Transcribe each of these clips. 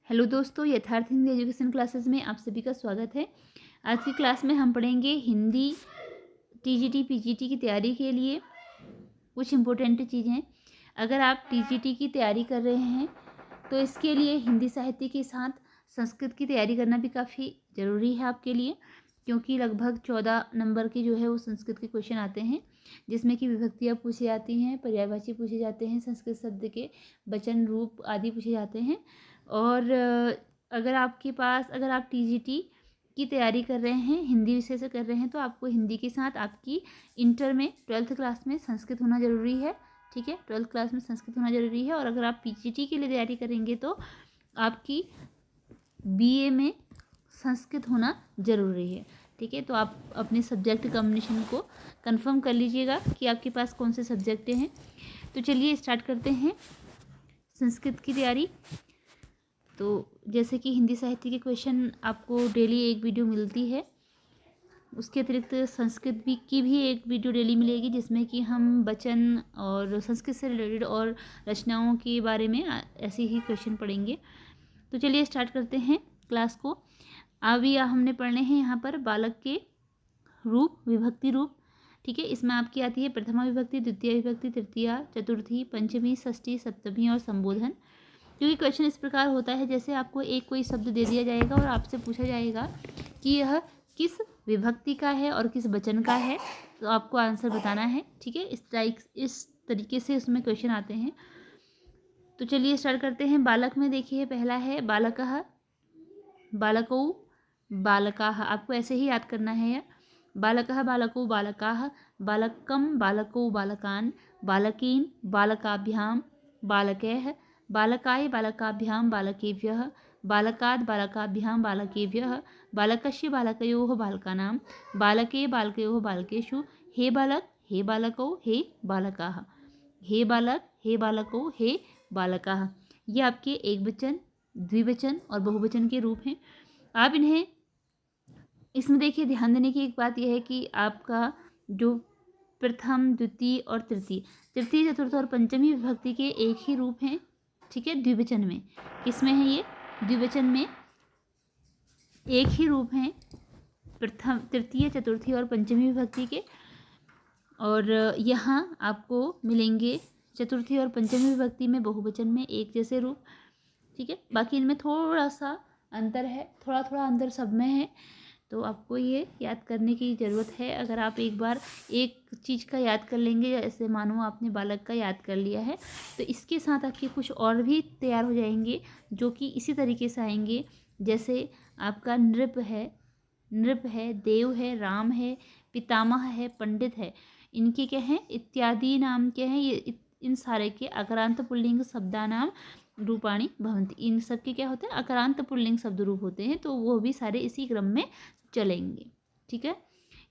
Hello दोस्तों, यथार्थ Hindi education classes में आप सभी का स्वागत है। आज की क्लास में हम पढ़ेंगे हिंदी टीजीटी पीजीटी की तैयारी के लिए कुछ इम्पोर्टेंट चीज़ें। अगर आप टीजीटी की तैयारी कर रहे हैं तो इसके लिए हिंदी साहित्य के साथ संस्कृत की तैयारी करना भी काफ़ी ज़रूरी है आपके लिए, क्योंकि लगभग 14 नंबर के जो है वो संस्कृत के क्वेश्चन आते हैं, जिसमें कि विभक्तियाँ पूछी जाती हैं, पर्यायवाची पूछे जाते हैं, संस्कृत शब्द के वचन रूप आदि पूछे जाते हैं। और अगर आप टीजीटी की तैयारी कर रहे हैं, हिंदी विषय से कर रहे हैं, तो आपको हिंदी के साथ आपकी इंटर में 12th क्लास में संस्कृत होना ज़रूरी है। ठीक है, 12th क्लास में संस्कृत होना ज़रूरी है। और अगर आप पीजीटी के लिए तैयारी करेंगे तो आपकी बीए में संस्कृत होना ज़रूरी है। ठीक है, तो आप अपने सब्जेक्ट कॉम्बिनेशन को कंफर्म कर लीजिएगा कि आपके पास कौन से सब्जेक्ट हैं। तो चलिए स्टार्ट करते हैं संस्कृत की तैयारी। तो जैसे कि हिंदी साहित्य के क्वेश्चन आपको डेली एक वीडियो मिलती है, उसके अतिरिक्त संस्कृत की भी एक वीडियो डेली मिलेगी, जिसमें कि हम वचन और संस्कृत से रिलेटेड और रचनाओं के बारे में ऐसे ही क्वेश्चन पढ़ेंगे। तो चलिए स्टार्ट करते हैं क्लास को। अभी हमने पढ़ने हैं यहाँ पर बालक के रूप, विभक्ति रूप। ठीक है, इसमें आपकी आती है प्रथमा विभक्ति, द्वितीय विभक्ति, तृतीया, चतुर्थी, पंचमी, षष्ठी, सप्तमी और संबोधन। क्योंकि क्वेश्चन इस प्रकार होता है, जैसे आपको एक कोई शब्द दे दिया जाएगा और आपसे पूछा जाएगा कि यह किस विभक्ति का है और किस वचन का है, तो आपको आंसर बताना है। ठीक है, इस तरीके से उसमें क्वेश्चन आते हैं। तो चलिए स्टार्ट करते हैं। बालक में देखिए, पहला है बालकः, बालकौ, बालकाः। आपको ऐसे ही याद करना है। बालकः, बालकौ, बालकाः, बालकं, बालकौ, बालकान्, बालकीन्, बालकाभ्यां, बालकैः, बालकाय, बालकाभ्यां, बालकेभ्यः, बालकात्, बालकाभ्यां, बालकेभ्यः, बालकस्य, बालकयोः, बालकानां, बालके, बालकयोः, बालकेषु, हे बालक, हे बालकौ, हे बालकाः, हे बालक, हे बालकौ, हे बालकाः। ये आपके एक वचन, द्विवचन और बहुवचन के रूप हैं। आप इन्हें इसमें देखिए, ध्यान देने की एक बात यह है कि आपका जो प्रथम, द्वितीय और तृतीय, चतुर्थ और पंचमी विभक्ति के एक ही रूप हैं। ठीक है, द्विवचन में किसमें है ये? द्विवचन में एक ही रूप हैं, प्रथम, तृतीय, चतुर्थी और पंचमी विभक्ति के। और यहाँ आपको मिलेंगे चतुर्थी और पंचमी विभक्ति में बहुवचन में एक जैसे रूप। ठीक है, बाकी इनमें थोड़ा सा अंतर है, थोड़ा थोड़ा अंतर सब में है, तो आपको ये याद करने की ज़रूरत है। अगर आप एक बार एक चीज़ का याद कर लेंगे, जैसे मानो आपने बालक का याद कर लिया है, तो इसके साथ आपके कुछ और भी तैयार हो जाएंगे जो कि इसी तरीके से आएंगे। जैसे आपका नृप है, देव है, राम है, पितामह है, पंडित है, इनके क्या हैं? इत्यादि नाम क्या हैं? ये इन सारे के अकारांत पुल्लिंग शब्दानाम रूपाणी भवन्ति। इन सब के क्या होते हैं? अकारांत पुल्लिंग शब्द रूप होते हैं, तो वो भी सारे इसी क्रम में चलेंगे। ठीक है,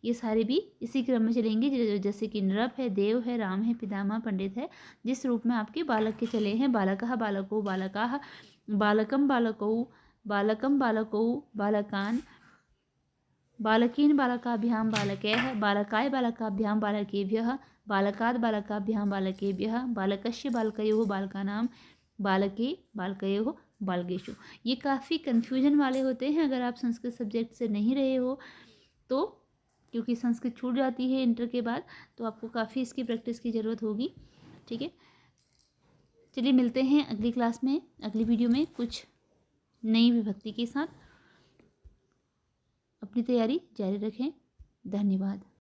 ये सारे भी इसी क्रम में चलेंगे, जैसे कि नृप है, देव है, राम है, पितामह, पंडित है, जिस रूप में आपके बालक के चले हैं। बालकः, बालकौ, बालकाः, बालकं, बालकौ, बालकं, बालकौ, बालकान्, बालकीन्, बालकाभ्यां, बालकैः, बालकाय, बालकाभ्यां, बालकेभ्यः, बालकात्, बालकाभ्यां, बालकेभ्यः, बालकस्य, बालकयोः, बालकानां, बालके, बालकयोः, बालकेषु। ये काफ़ी कन्फ्यूजन वाले होते हैं अगर आप संस्कृत सब्जेक्ट से नहीं रहे हो तो, क्योंकि संस्कृत छूट जाती है इंटर के बाद, तो आपको काफ़ी इसकी प्रैक्टिस की ज़रूरत होगी। ठीक है, चलिए मिलते हैं अगली क्लास में, अगली वीडियो में कुछ नई विभक्ति के साथ। अपनी तैयारी जारी रखें। धन्यवाद।